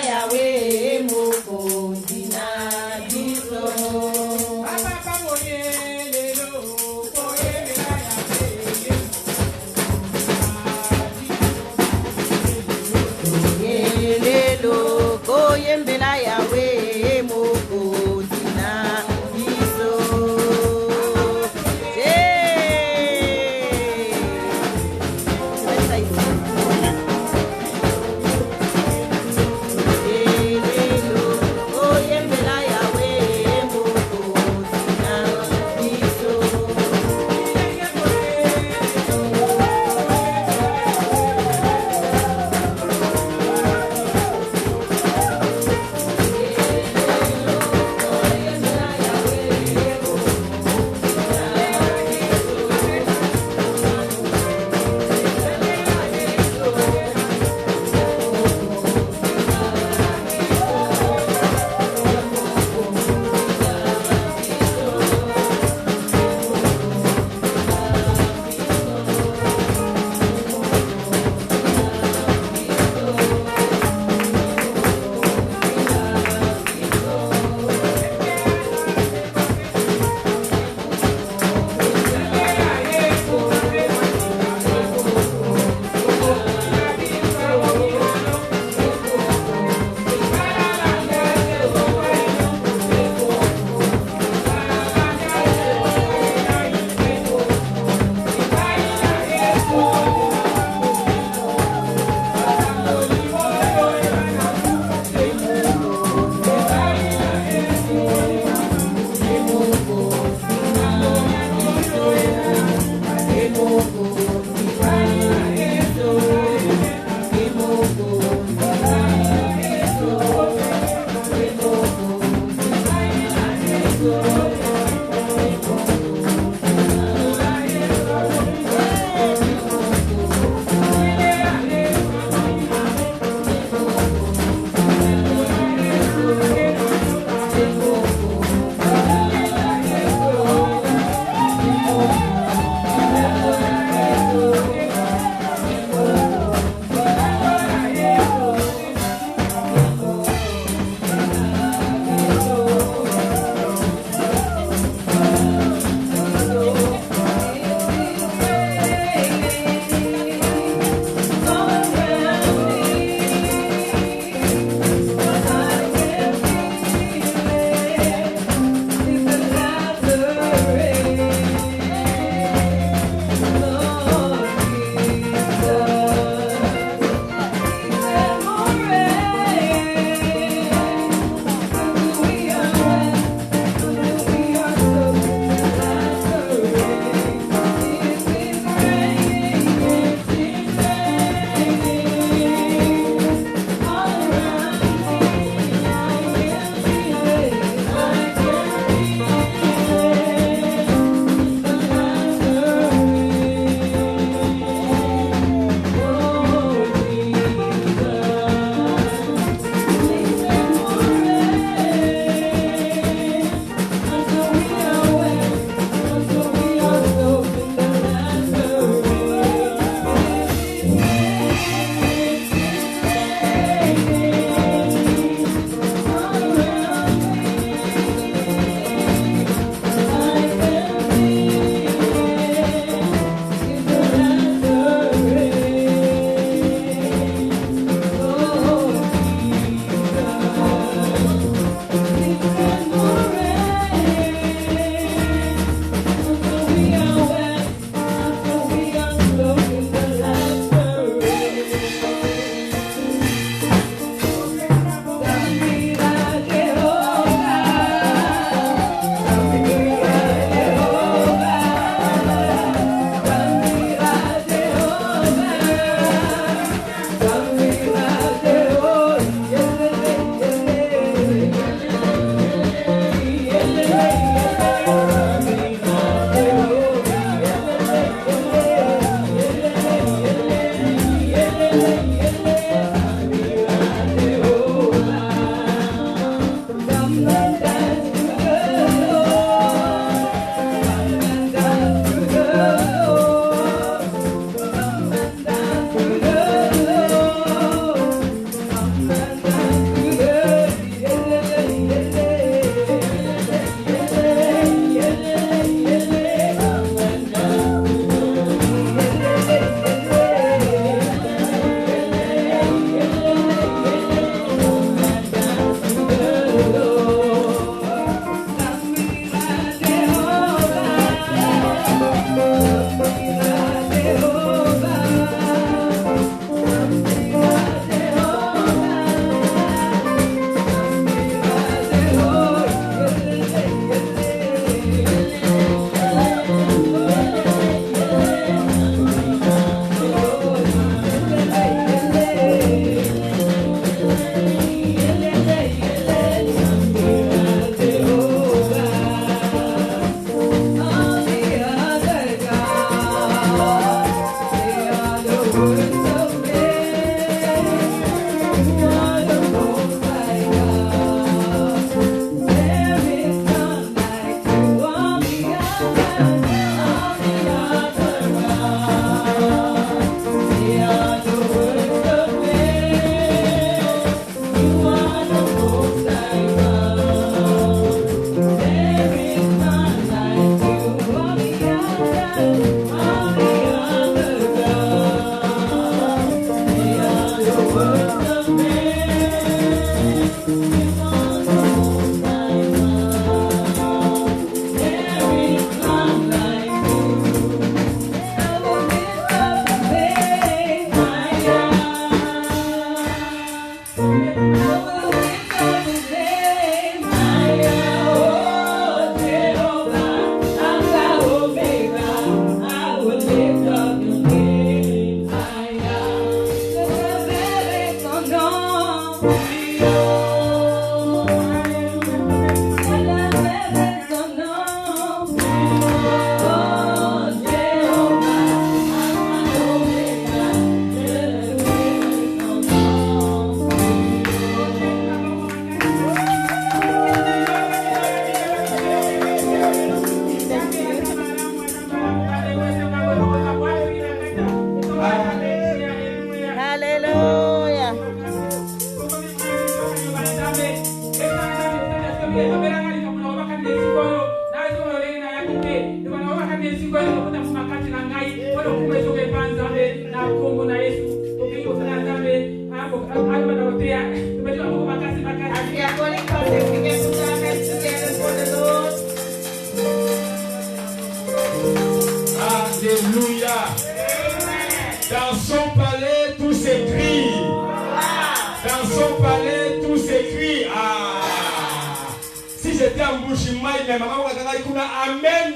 Yahweh Mokonzi na biso. Papa pamoye lelo koyemela Yahweh lelo koyembela Yahweh Mokonzi na biso. Dans son palais, tout s'écrit. Dans son palais, tout s'écrit. Ah. Si j'étais en Bouchimaï, mais maman, amen.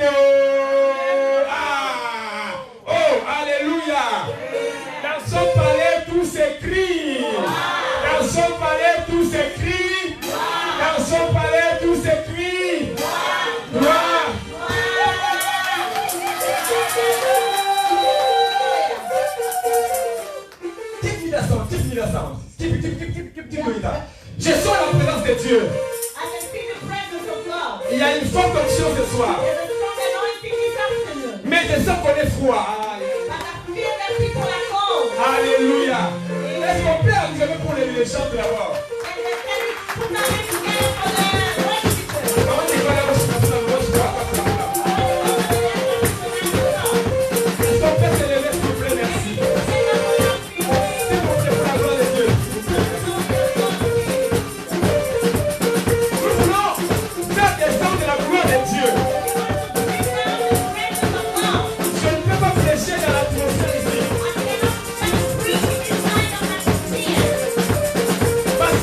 Ah. Oh, alléluia. Dans son palais, tout s'écrit. Dans son palais, tout s'écrit. Dans son palais, tout s'écrit. Gloire. Je sens la présence de Dieu. Il y a une forte onction ce soir. Mais je sens qu'on est froid. Alléluia. Est-ce qu'on peut arriver pour les chants d'abord? Est-ce qu'on peut se lever s'il vous plaît? Merci. S'il vous plaît, pour la gloire de Dieu. Nous voulons faire descendre la gloire de Dieu. Je ne peux pas prêcher dans l'atmosphère ici. Parce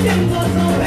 Tiempo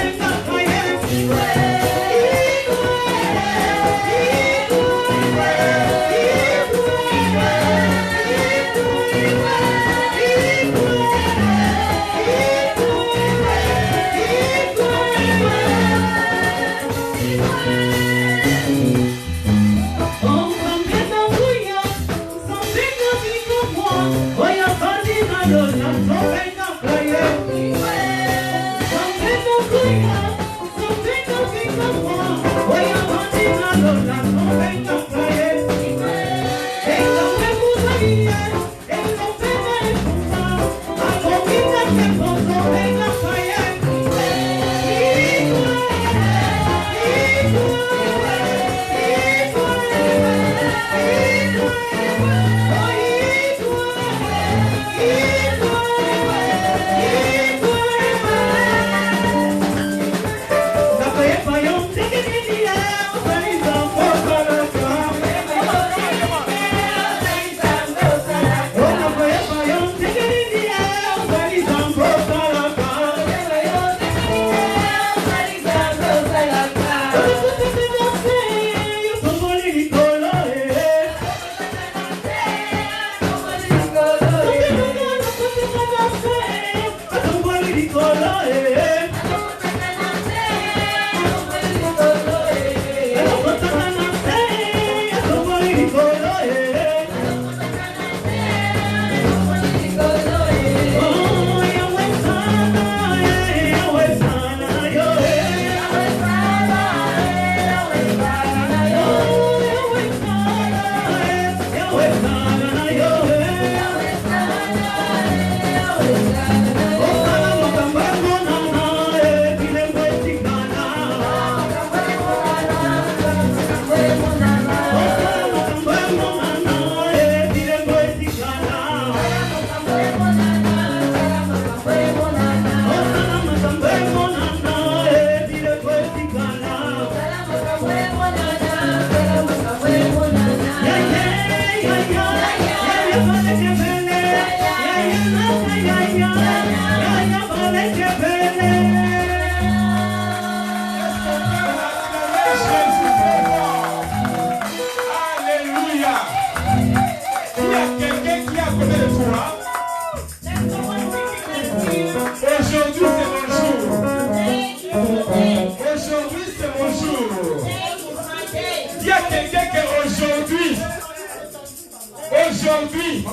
Aujourd'hui,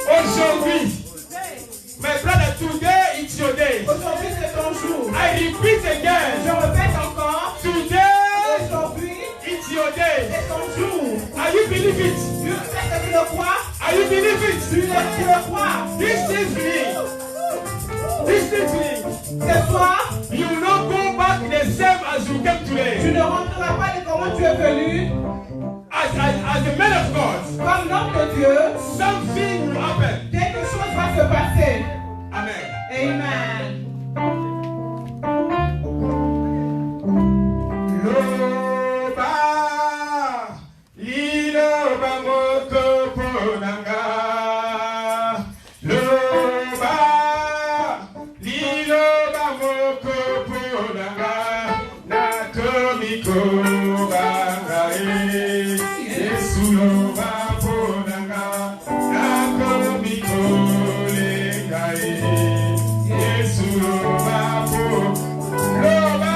aujourd'hui, my brother, today it's your day. Aujourd'hui, c'est ton jour. I repeat again. Je répète encore. Today Aujourd'hui, it's your day. c'est ton jour. Are you believe it? Tu sais que tu le crois? Are you believe it? Tu le crois? This evening, Ce soir, you will not go back the same as you came tu today. ne rentreras pas de comment tu es venu. As a man of God, Comme l'homme de Dieu, something will happen. quelque chose va se passer. Amen. Amen. Loba, liloba moko ponanga. Loba, liloba moko ponanga. Nakomiko bangae, Yesu loba ponanga. Nakomiko lengae, Yesu loba ponanga. Loba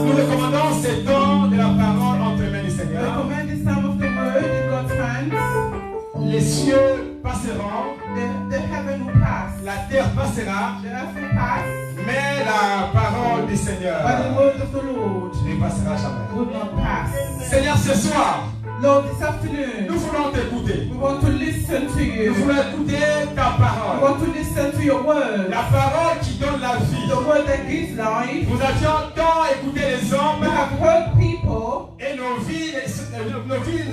Nous recommandons ces dons de la parole entre les mains du I Seigneur. command the sound of the word in God's hands. Les cieux passeront, The heaven will pass. la terre passera, The earth will pass. mais la parole du But the Seigneur word of the Lord ne passera jamais. will not pass. Seigneur, ce soir, Lord, this afternoon, nous voulons t'écouter. we want to listen to Nous you. voulons écouter ta We parole. want to listen to your word. La parole qui donne la vie. The word that gives life. Nous avions tant écouté les hommes We have heard people, et nos vies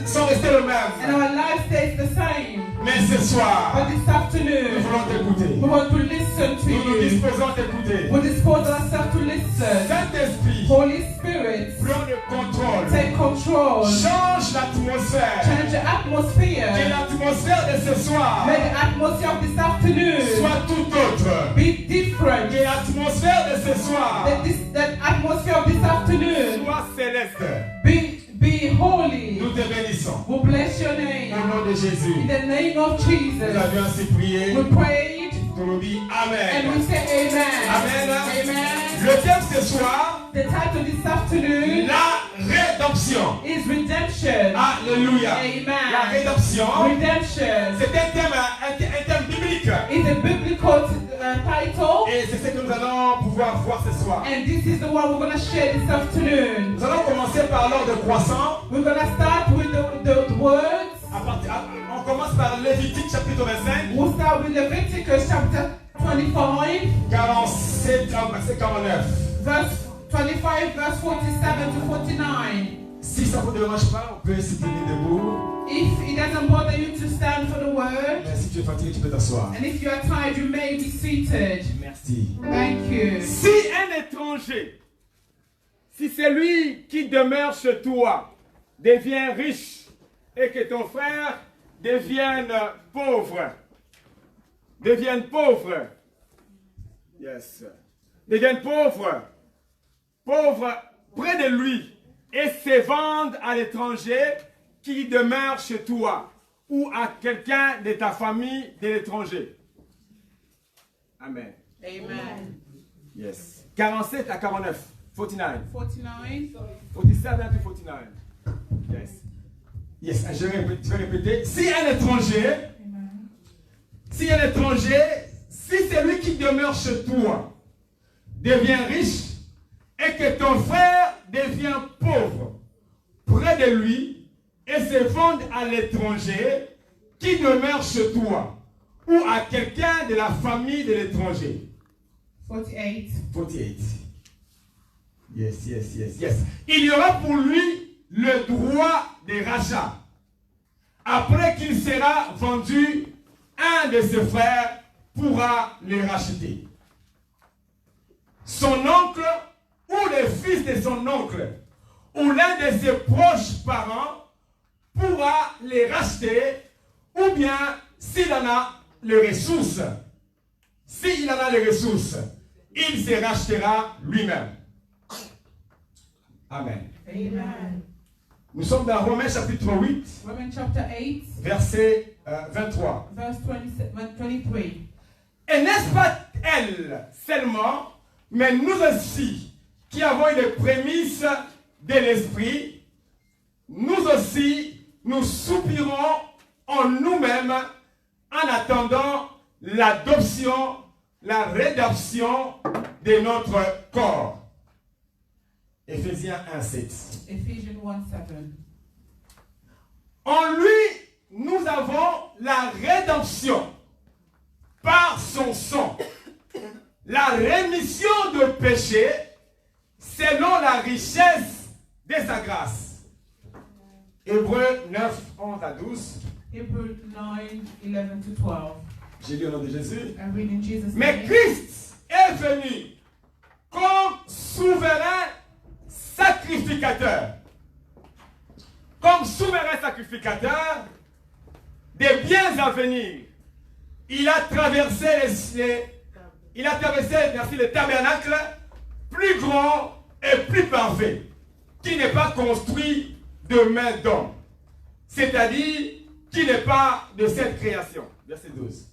sont restées les and mêmes. our life stays the same. Mais ce soir, But this nous afternoon, voulons t'écouter. we want to listen to Nous nous you. disposons t'écouter. We dispose ourselves to listen. Saint-Esprit, Holy Spirit, prends le contrôle. take control. Change l'atmosphère. Change the Que atmosphere. l'atmosphère de ce soir May the atmosphere of this afternoon soit tout autre. be different. Que l'atmosphère de ce soir That atmosphere of this afternoon soit céleste. be holy. Nous te bénissons. We bless your Au name. nom de Jésus. In the name of Nous Jesus, avions ainsi prié. we prayed Nous dit and we Amen. say amen. Amen. Amen. Le thème ce soir, The title this afternoon la rédemption. is redemption. Alléluia. La Amen. rédemption, Redemption c'est un thème biblique. is a biblical title, Et c'est ce que nous allons pouvoir voir ce soir. and this is the one we're going to share this afternoon. Nous allons commencer par l'ordre croissant. We're going to start with the words. On commence par Lévitique chapitre 25, We'll start with Leviticus chapter 25, 47 à verset 49. verse 25, verse 47 to 49. Si ça ne vous dérange pas, on peut se tenir debout. If it doesn't bother you to stand for the word, Mais si tu es fatigué, tu peux t'asseoir. and if you are tired, you may be seated. Merci. Thank you. Si un étranger, si celui qui demeure chez toi devient riche et que ton frère devienne pauvre, pauvre près de lui et se vendent à l'étranger qui demeure chez toi ou à quelqu'un de ta famille de l'étranger. Amen. Amen. Yes. 47 à 49. 49. 49. 47 to 49. Yes. Yes, je vais répéter. Si un étranger, si celui qui demeure chez toi devient riche et que ton frère devient pauvre près de lui et se vende à l'étranger qui demeure chez toi ou à quelqu'un de la famille de l'étranger. 48. 48. Yes. Il y aura pour lui le droit de rachat. Après qu'il sera vendu, un de ses frères pourra le racheter. Son oncle ou le fils de son oncle ou l'un de ses proches parents pourra les racheter, ou bien s'il en a les ressources, s'il en a les ressources, il se rachètera lui-même. Amen. Amen. Nous sommes dans Romains chapitre 8, Romans chapter 8, verset 23. verse 23. Et n'est-ce pas elle seulement, mais nous aussi, qui avons eu les prémices de l'Esprit, nous aussi, nous soupirons en nous-mêmes en attendant l'adoption, la rédemption de notre corps. Éphésiens 1:7. Ephesians 1:7. En lui, nous avons la rédemption par son sang, la rémission de péché selon la richesse de sa grâce. Hébreux 9, 11 à 12. Hebrews 9, 11 to 12. J'ai lu au nom de Jésus. I read in Jesus' Mais name. Christ est venu comme souverain sacrificateur. Comme souverain sacrificateur des biens à venir. Il a traversé le tabernacle plus grand et plus parfait, qui n'est pas construit de main d'homme. C'est-à-dire qui n'est pas de cette création. Verset 12.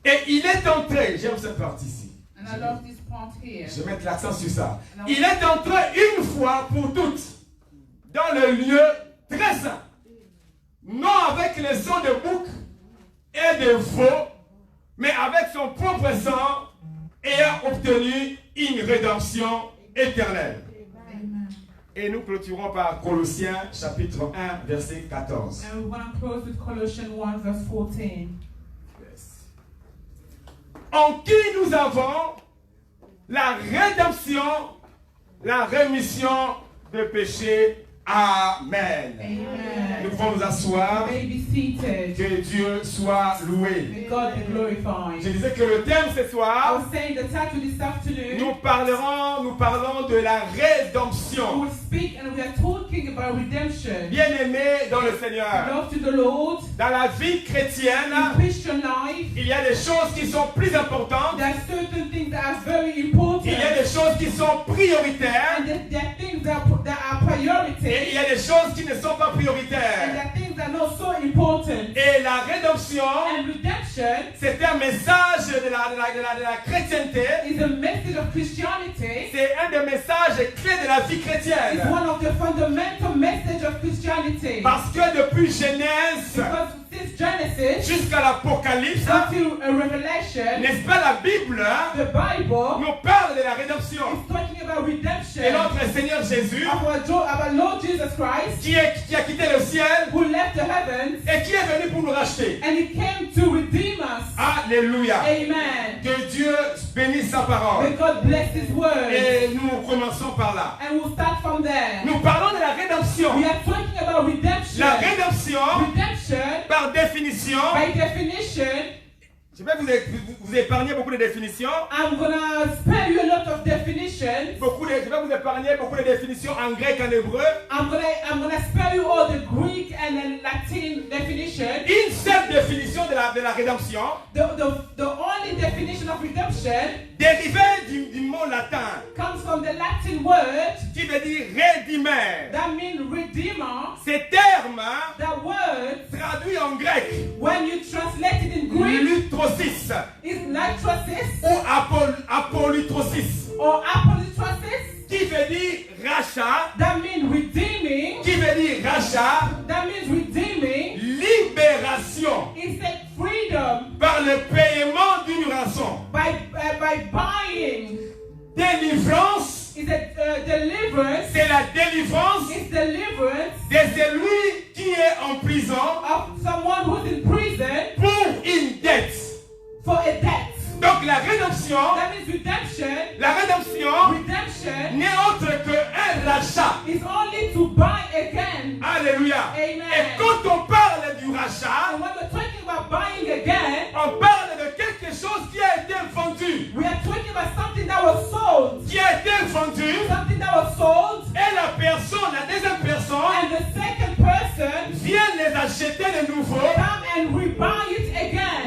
Et il est entré, j'aime cette partie-ci. And I love this part here. Je vais mettre l'accent sur ça. Il est entré une fois pour toutes dans le lieu très saint. Non avec les sons de bouc et de veau, mais avec son propre sang, ayant obtenu une rédemption éternelle. Amen. Et nous clôturons par Colossiens chapitre 1, verset 14. And we want to close with Colossians 1, verse 14. En qui nous avons la rédemption, la rémission de péché. Amen. Amen. Nous pouvons nous asseoir. May be seated. Que Dieu soit loué. May God be glorified. Je disais que le thème ce I soir, was saying the title this afternoon. nous parlons de la We rédemption. will speak and we are talking about redemption. Bien-aimés dans le Seigneur, Love to the Lord. dans la vie chrétienne, In Christian life, il y a des choses qui sont plus importantes. there are certain things that are very important. Il y a des choses qui sont prioritaires. And there are things that are priority. Et il y a des choses qui ne sont pas And there prioritaires. are things that are not so important. Et la rédemption, And redemption c'est un message de la chrétienté. is a message of Christianity. C'est un des messages clés de la vie It's chrétienne. one of the fundamental messages of Christianity. Parce que depuis Genèse Because since Genesis jusqu'à l'Apocalypse, until Revelation, n'est-ce pas, la Bible the Bible nous parle de la rédemption. is talking about redemption Et notre Seigneur Jésus, of our Lord Jesus Christ, qui a quitté le ciel who left the heavens et qui est venu pour nous racheter. and he came to redeem us. Alléluia. Amen. Que Dieu bénisse sa parole. May God bless his word. Et nous commençons par là. And we'll start from there. Nous parlons de la rédemption. We are talking about redemption. La rédemption, Redemption, par définition, by definition, je vais vous épargner beaucoup de définitions. I'm gonna spare you a lot of definitions. Je vais vous épargner beaucoup de définitions en grec, en hébreu. I'm gonna spare you all the Greek and then Latin definition. Une seule définition de la rédemption, The only definition of redemption dérivée du mot latin, comes from the Latin word qui veut dire rédimer. that means redeemer. Ces termes, That word, traduits en grec, when you translate it in Greek, lutrosis is nitrosis ou apolytrosis, or apolytrosis. qui veut dire rachat, That means redeeming. qui veut dire rachat, That means redeeming. libération It's a freedom par le paiement d'une rançon, by buying. délivrance, It's a deliverance. c'est la délivrance It's deliverance de celui qui est en prison of someone who's in prison pour une dette. for a debt. Donc la rédemption That means redemption. n'est autre qu'un rachat. Is only to buy again. Alléluia. Amen. Et quand on parle du rachat, And when we're talking about buying again, on parle de quelque chose qui a été vendu. we are talking about something that was sold. Qui a été vendu Something that was sold, et la deuxième personne, and the second person vient les acheter de nouveau come and rebuy it again.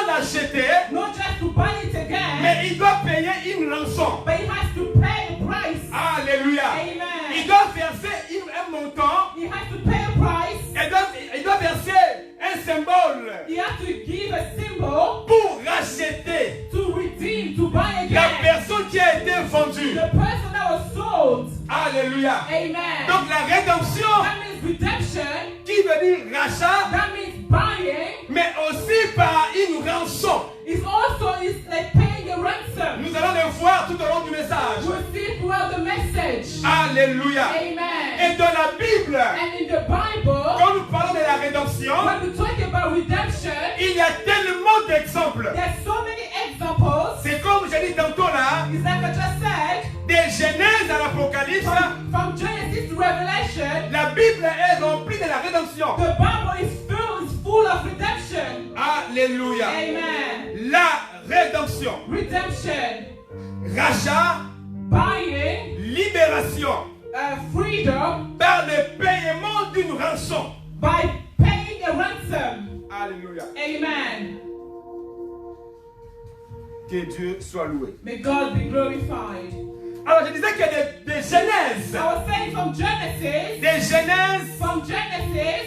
seulement l'acheter, not just to buy it again, mais il doit payer une rançon. but he has to pay a price. Alléluia. Amen. Il doit verser un montant. He has to pay a price. Il doit verser un symbole He has to give a symbol pour racheter to redeem, to buy la again. personne qui a été vendue. The person that was sold. Alléluia. Amen. Donc la rédemption, That means redemption. qui veut dire rachat, That means buying. mais aussi par une rançon. It's also like paying a ransom. Nous allons le voir tout au long du message. We'll see throughout the message. Alléluia. Amen. Et dans la Bible, And in the Bible, quand nous parlons de la rédemption, when we talk about redemption, il y a tellement d'exemples. there's so many examples. C'est comme j'ai dit tantôt là, It's like I just said, des Genèse à l'Apocalypse, from Genesis to Revelation, la Bible est remplie de la rédemption. the Bible is full of redemption. Alléluia. Amen. La rédemption. Redemption, Rachat, buying, libération freedom par le paiement d'une rançon. by paying a ransom. Alléluia. Amen. Que Dieu soit loué. May God be glorified. Alors je disais qu'il y a des Genèses. I was saying from Genesis, Des Genèses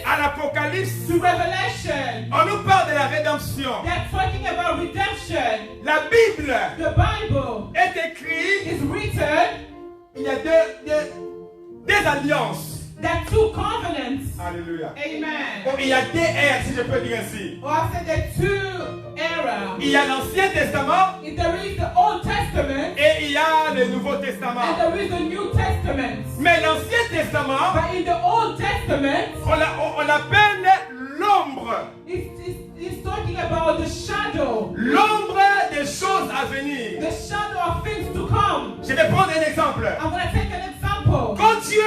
à l'Apocalypse. to Revelation, On nous parle de la rédemption. they're talking about redemption. La Bible The Bible est écrite. is written, Il y a des alliances. there are two covenants. Alléluia. Amen. Bon, il y a des ères, si je peux dire ainsi. Or I said there are two eras. Il y a l'Ancien Testament If there is the Old Testament et il y a le Nouveau and Testament. there is the New Testament. Mais l'Ancien Testament, But in the Old Testament, on l'appelle l'ombre. it's talking about the shadow. L'ombre des choses à venir. The shadow of things to come. Je vais prendre un exemple. I'm going to take an example. Quand Dieu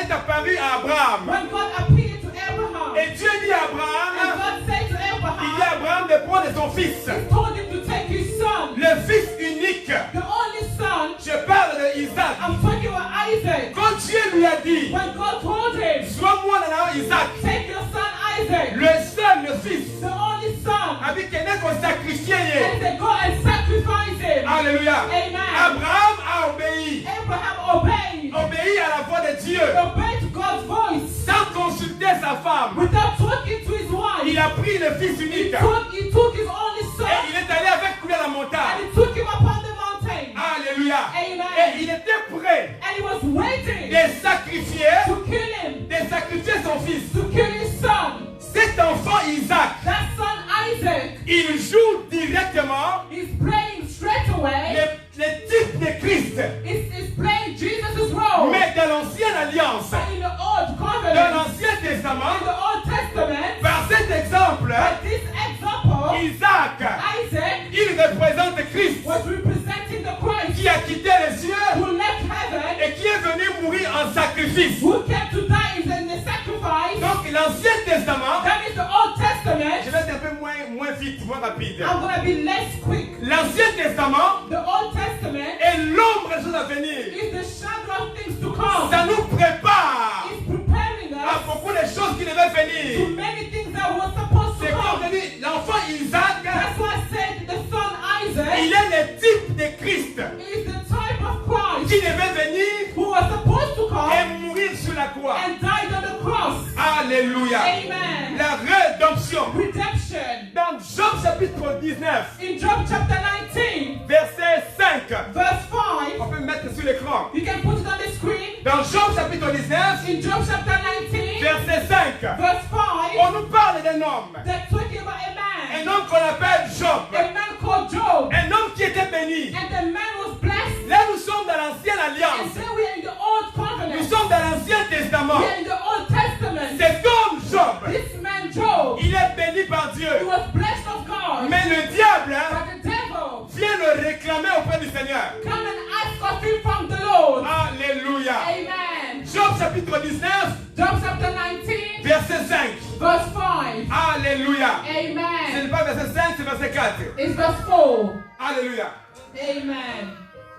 est apparu à Abraham, When God appeared to Abraham, et Dieu dit à and Abraham, God said to il dit à Abraham, Abraham de prendre son fils, He told him to take his son, le fils unique. the only son. Je parle de Isaac. I'm talking about Isaac. Quand Dieu lui a dit, When God told him, sois-moi dans Isaac, take your son Isaac, le seul, le fils, the only son, avec qui n'est qu'on sacrifié. and said, go and sacrifice him. Alléluia. Amen. Abraham a obéi. Abraham obeyed. Obéi à la voix de Dieu. Obeyed to God's voice Sans consulter sa femme. without talking to his wife. Il a pris le fils unique. He took his only son Et il est allé avec lui à la and montagne. he took him upon the mountain. Alléluia. Amen. Et il était prêt And he was waiting de sacrifier, to kill him, de sacrifier son fils. to kill his son. Cet enfant Isaac, That son Isaac il joue directement is playing straight away. le type de Christ. Is playing Jesus' role. Mais dans l'ancienne alliance, But in the Old dans Covenant, l'Ancien in Testament, the Old Testament, par cet exemple, by this example, Isaac, Isaac il représente Christ was representing the Christ qui a quitté les cieux who left heaven, et qui est venu mourir en sacrifice. who came to die in the sacrifice. Donc l'Ancien Testament, That is the Old je Testament. vais être un peu moins vite, moins rapide. I'm going to be less quick. L'Ancien Testament The Old Testament est l'ombre des choses à venir. is the shadow of things to come. Ça nous prépare It's preparing à us beaucoup de choses qui devaient to venir. many things that were supposed to C'est comme come. je dis, l'enfant Isaac, That's why I said the son Isaac il est le type de Christ is the type of Christ qui devait venir who was supposed to come et mourir sur la croix. and died on the cross. Alléluia. Amen. La rédemption. Redemption. Dans Job chapitre 19, In Job chapter 19, verset 5, verse 5, on peut mettre sur l'écran. you can put it on the screen. Dans Job chapitre 19, In Job chapter 19, verset 5, verse 5, on nous parle d'un homme. they're talking about a man. Un homme qu'on appelle Job. A man called Job. Un homme qui était béni. And the man was blessed. Là, nous sommes dans l'ancienne And alliance. then we are in the Old Nous Covenant. sommes dans l'Ancien Testament. We are in the Old Testament. Cet homme, Job, This man Job, il est béni par Dieu. he was blessed of God. Mais le diable But the devil vient le réclamer auprès du Seigneur. come and ask of him from the Lord. Alléluia. Amen. Job chapitre 19, Job chapter 19, verset 5. verse 5. Alléluia. Ce n'est Amen. pas verset 5, c'est verset 4. It's verse 4. Alléluia. Amen.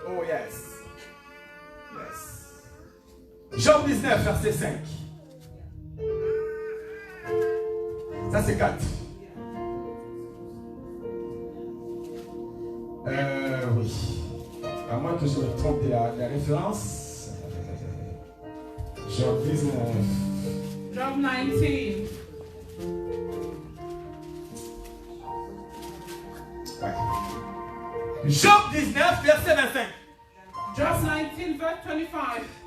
Oh yes. Yes. Job 19, verset 5. Ça c'est 4. Oui. À moins que je me trompe de la référence. Job 19. Job 19. Ouais. Job 19, verset 25. Job 19, verse 25.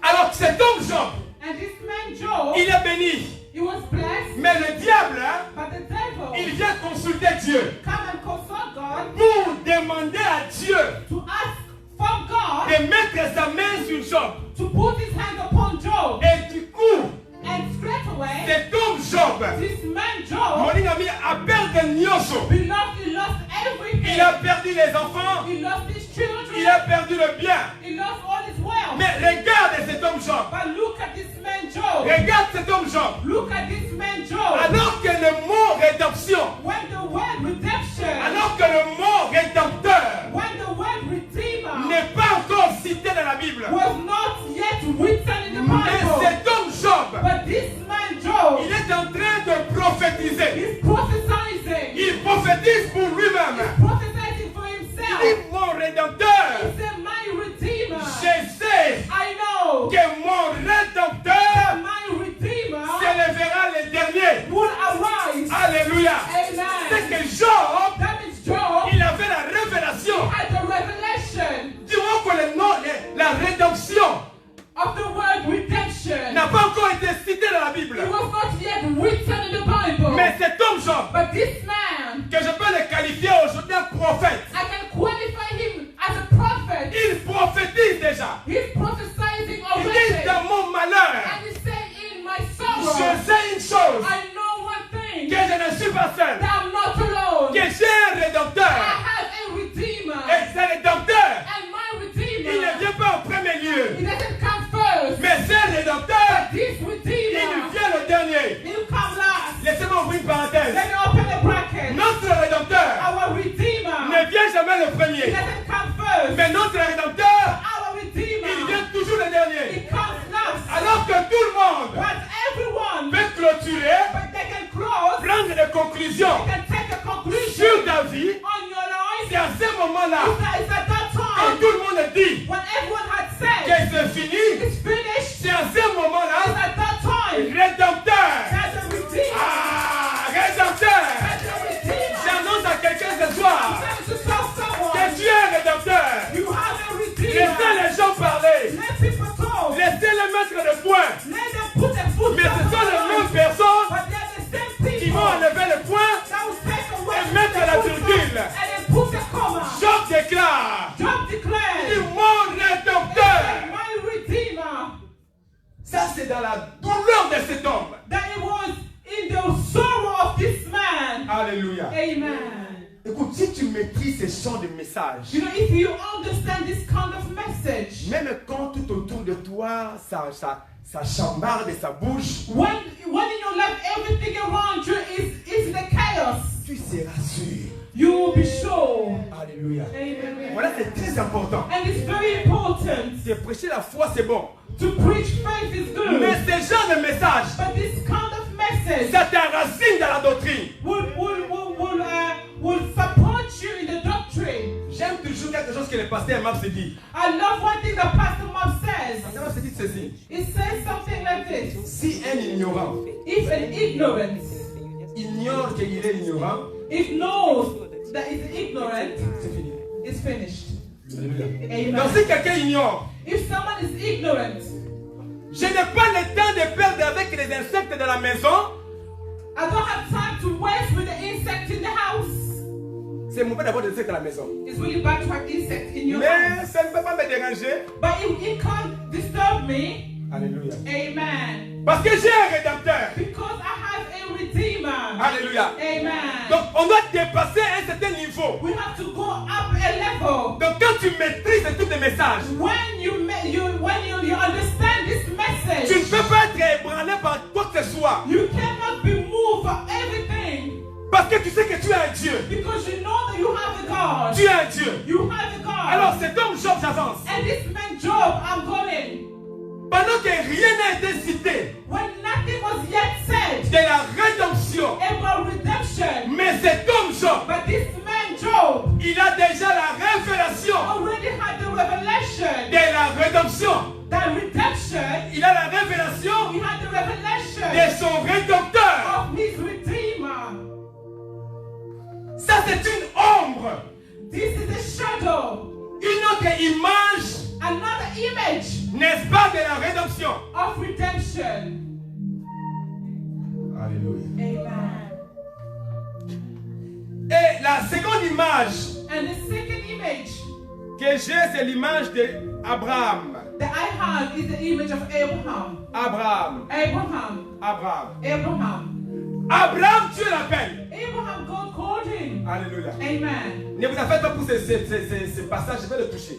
Alors cet homme Job, And this man Job, il est béni. he was blessed, Mais le diable, hein, but the devil il vient consulter Dieu come and consult God pour demander à Dieu to ask from God de mettre sa main sur Job. to put his hand upon Job. Et du coup, And straight away, cet homme Job, this man mon Job, ami, a perdu Nyoso. he lost everything. Il a perdu les enfants, He lost his children. il a perdu le bien. He lost all his wealth. Mais regarde cet homme Job. But look at this man Job. Regarde cet homme Job. Look at this man Job. Alors que le mot rédemption, When the word redemption, alors que le mot rédempteur when the word redeemer n'est pas encore cité dans la Bible, was not yet written in the mais Bible. cet homme Job, But this man Job, il est en train de prophétiser. he's prophesying. Il prophétise pour lui-même. Prophesying for Il himself. dit, mon rédempteur, He said, my redeemer. je sais I know que mon rédempteur my redeemer s'élèvera le dernier. will arise. Alléluia. Amen. C'est que Job, That means Job il avait la révélation. had the revelation Dis-moi que le nom, la rédemption of the word redemption. n'a pas encore été cité dans la Bible. It was not yet written in the Bible. Mais cet homme Job, But this man, que je peux le qualifier aujourd'hui un prophète, I can qualify him as a prophet. il prophétise déjà. He's prophesying Il dit already. dans mon malheur, And he's saying, in my je sorrow, sais une chose, I know one thing, que je ne suis pas seul, that I'm not alone. que j'ai un I rédempteur. have a redeemer. Et ce rédempteur, And my il redeemer, ne vient pas en premier lieu, he doesn't come first. mais ce rédempteur, This il redeemer, vient le dernier. he'll come last. Laissez-moi ouvrir une parenthèse. Let me open the bracket. Notre rédempteur Our redeemer, ne vient jamais le he premier, doesn't come first. mais notre rédempteur, Our il redeemer, vient toujours le dernier. he comes last. Alors que tout le monde But everyone, peut clôturer, but they can close, prendre des conclusions they can take a conclusion sur ta vie, on your life. c'est à ce moment-là, It's at that quand time, tout le monde dit when everyone had said, que c'est fini, it's finished, c'est à ce it's moment-là, at that time, rédempteur. there's a redeemer. Ah, rédempteur. There's a redeemer. J'annonce à quelqu'un ce soir Tell to tell someone, que tu es un rédempteur. you have a redeemer. Laissez les gens parler. Let people talk. Laissez-les mettre le point. Let them put their foot Mais ce down sont on les the mêmes line. personnes But they're the same qui people vont enlever le point. that will take away Et mettre the la foot virgule. and then put the comma. Job déclare, Job il declared, dit mon rédempteur. my redeemer, Ça c'est dans la douleur de cet homme. that it was in the sorrow of this man. Alléluia. Amen. Écoute, si tu maîtrises ces champs de messages, You know, if you understand this kind of message, même quand tout autour de toi, ça chambarde et ça bouge, when in your life everything around you is in a chaos, tu seras sûr. you will be sure. Alléluia. Amen. Voilà, c'est très important. And it's very important De prêcher la foi, c'est bon. to preach faith is good. Mais ce genre de message, But this kind of message ça t'enracine dans la doctrine. will support you in the doctrine. J'aime toujours quelque chose que le pasteur Mab se dit. I love one thing that Pastor Mom says. Pasteur Mab se dit ceci. It says something like this. Si un ignorant If an ignorant, ignore qu'il est ignorant, it knows that it's ignorant, c'est fini. it's finished. Alléluia. Amen. Donc si quelqu'un ignore, If someone is ignorant, je n'ai pas le temps de perdre avec les insectes de la maison. I don't have time to waste with the insect in the house. C'est mauvais d'avoir des insectes à la maison. It's really bad to have insects in your house. Mais ça ne peut pas me déranger. But it can't disturb me. Alléluia. Amen. Parce que j'ai un rédempteur. Because I have a redeemer. Alléluia. Amen. Donc on doit dépasser un certain niveau. We have to go up a level. Donc quand tu maîtrises tous les messages, When you understand this tu message, ne peux pas être ébranlé par quoi que ce soit. you cannot be moved for everything. Parce que tu sais que tu as un Dieu. Because you know that you have a God. Tu as un Dieu. You have a God. Alors cet homme Job j'avance. And this man Job, I'm going. Pendant que rien n'a été cité When nothing was yet said de la rédemption, about redemption, mais cet homme Job, but this man Job, il a déjà la révélation n'est-ce pas, de la rédemption. of redemption. Alléluia. Amen. Et la seconde image And the second image que j'ai, c'est l'image d'Abraham. that I have is the image of Abraham. Abraham. Abraham. Abraham. Abraham. Abraham, Dieu l'appelle. Abraham, God called him. Alléluia. Amen. Ne vous en faites pas pour ce passage, je vais le toucher.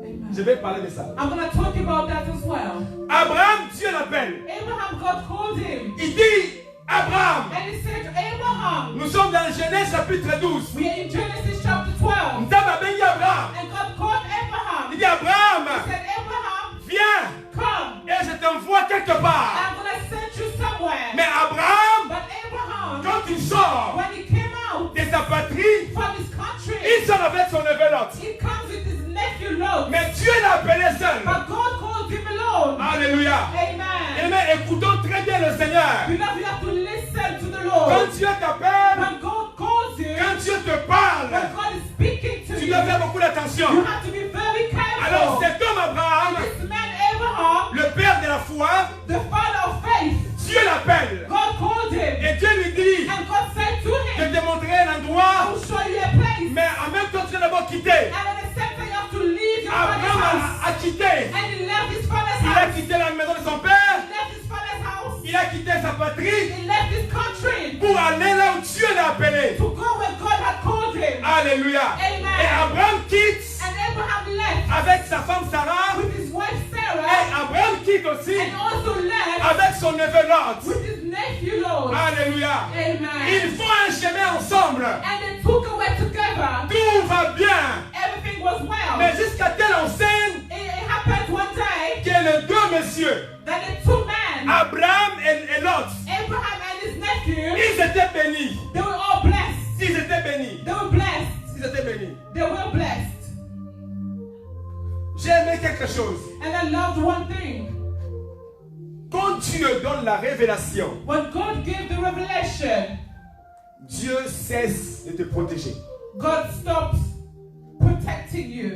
Amen. Je vais parler de ça. I'm going to talk about that as well. Abraham, Dieu l'appelle. Abraham, God called him. Il dit, Abraham, And he said to Abraham, nous sommes dans Genèse chapitre 12. we are in Genesis chapter 12. Nous avons béni Abraham. And God called Abraham. Il dit, Abraham, He said, Abraham, viens come. et je t'envoie quelque part. I'm going to send you somewhere. Mais Abraham, But Abraham, quand il sort when he came out de sa patrie, from his country, il sort avec son neveu Lot. he comes with his nephew Lot. Mais Dieu l'a appelé seul. But God called him alone. Alléluia. Amen. Mais écoutons très bien le Seigneur. Beloved, you have to listen to the Quand Lord. Dieu t'appelle, When God calls you, quand Dieu te parle, when God is speaking to tu you, dois faire beaucoup you d'attention. have to be very Alors careful. cet homme Abraham, This man Abraham, le père de la foi, the father of faith, Dieu l'appelle. God called him. Et Dieu lui dit, And God said to je him, te montrerai un I endroit, will show you a place. mais en même temps tu dois d'abord quitter. And at the same time, you have to leave your father's Abraham house. a quitté. And he left his father's Il a house. quitté la maison de son He père. left his father's house. Il a quitté sa patrie He left his country pour aller là où Dieu l'a appelé. to go where God had called him. Alléluia. Amen. Et Abraham quitte And Abraham left avec sa femme Sarah. with his wife Et Sarah. Abraham quitte aussi And also left avec son neveu Lot. with his nephew Lot. Alléluia. Amen. Ils font un chemin ensemble. And they took away together. Tout va bien. Everything was well. Mais jusqu'à telle enseigne It happened one day que les deux messieurs, that the two men, Abraham et Lot, Abraham and his nephew, ils étaient bénis. they were all blessed. Ils étaient bénis. They were blessed. Ils étaient bénis. They were blessed. J'ai aimé quelque chose. And I loved one thing. Quand Dieu donne la révélation, When God gave the revelation, Dieu cesse de te protéger. God stops protecting you.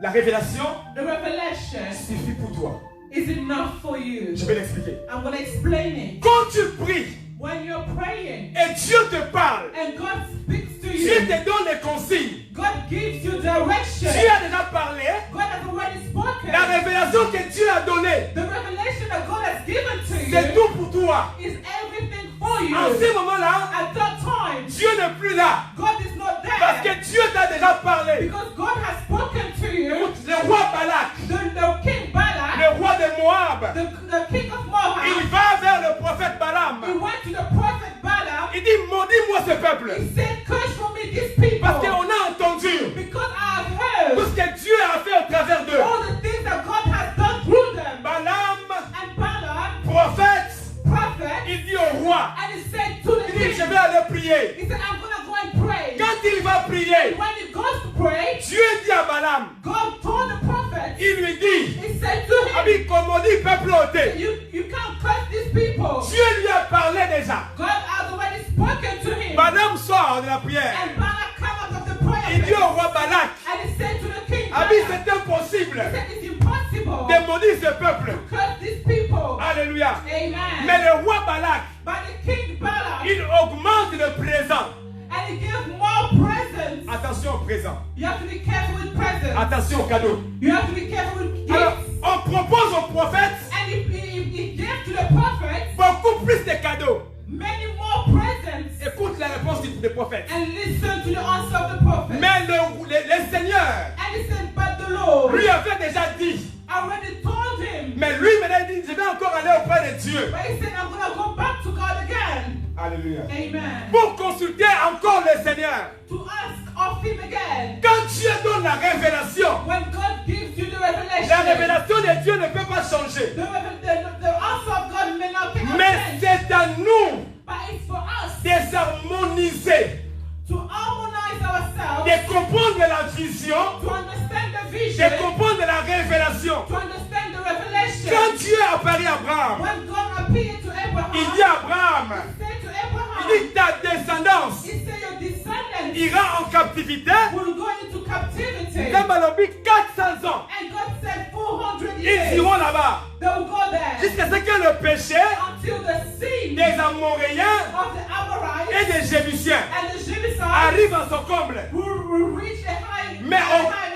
La révélation The revelation suffit pour toi. is enough for you. Je vais l'expliquer. I'm going to explain it. Quand tu pries When you're praying et Dieu te parle, and God speaks to Dieu you, te donne des consignes. God gives you direction. Dieu a déjà parlé. God has already spoken. La révélation que Dieu a donnée, The revelation that God has given to c'est you tout pour toi. is everything for you. En ce moment-là, At that time, Dieu n'est plus là. God is not Parce there que Dieu t'a déjà parlé. because God has spoken to you. Le roi Balak, The king Balak, le roi de Moab, the king of Moab, il va vers le prophète Balaam. he went to the prophet Balaam. Il dit, maudis-moi ce peuple. He said, curse for me these people Parce qu'on a entendu because I have tout heard ce que Dieu a fait au travers d'eux. all the things that God has done through them. Balaam, And Balaam, prophète, prophet, il dit au roi, and he said to the il dit, je king, vais aller prier. he said, I'm going to go and pray. Quand il va prier, When he goes to pray, Dieu dit à Balaam, God told the prophet, il lui dit, he said to him, Abi, comme on dit, peuple ôté. you can't curse these people. Dieu lui a parlé déjà. God has already spoken to him. Balaam sort de la prière. And Balak came out of the prayer Il dit bed, au roi Balak, and he said to the king, Abi, Balak, c'est impossible he said, it's impossible de maudire ce peuple. to curse these people. Alléluia. Amen. Mais le roi Balak, But the king Balak, il augmente le présent. and he gave more presents. Attention au présent. You have to be careful with presents. Attention au cadeau. You have to be careful with gifts. Alors, on propose au prophète And he gave to the prophet beaucoup plus de cadeaux. many more presents. Écoute la réponse du prophète. And listen to the answer of the prophet. Mais le Seigneur And he said, but the Lord lui avait déjà dit. already told him. Mais lui maintenant il dit, je vais encore aller auprès de Dieu. But he said, I'm going to go back to God again. Alléluia. Amen. Pour consulter encore le Seigneur. To ask of him again. Quand Dieu donne la révélation, When God gives you the la revelation, révélation de Dieu ne peut pas changer. the answer of God may not cannot Mais change. c'est à nous But it's for us de s'harmoniser, to harmonize ourselves, de comprendre la vision, to understand the vision, de comprendre la révélation. to understand the revelation. Quand Dieu a apparu à Abraham, When God appeared to Abraham, il dit à Abraham, he said to Abraham, il dit ta descendance he said your descendants ira en captivité will go into captivity. dans Balobi 400 ans. And God said 400 Ils iront là-bas. They will go there Jusqu'à ce que le péché until the sin des Amoréens of the Amorites et des Jébusiens and the Jebusites arrive en son comble. will reach a high, Mais,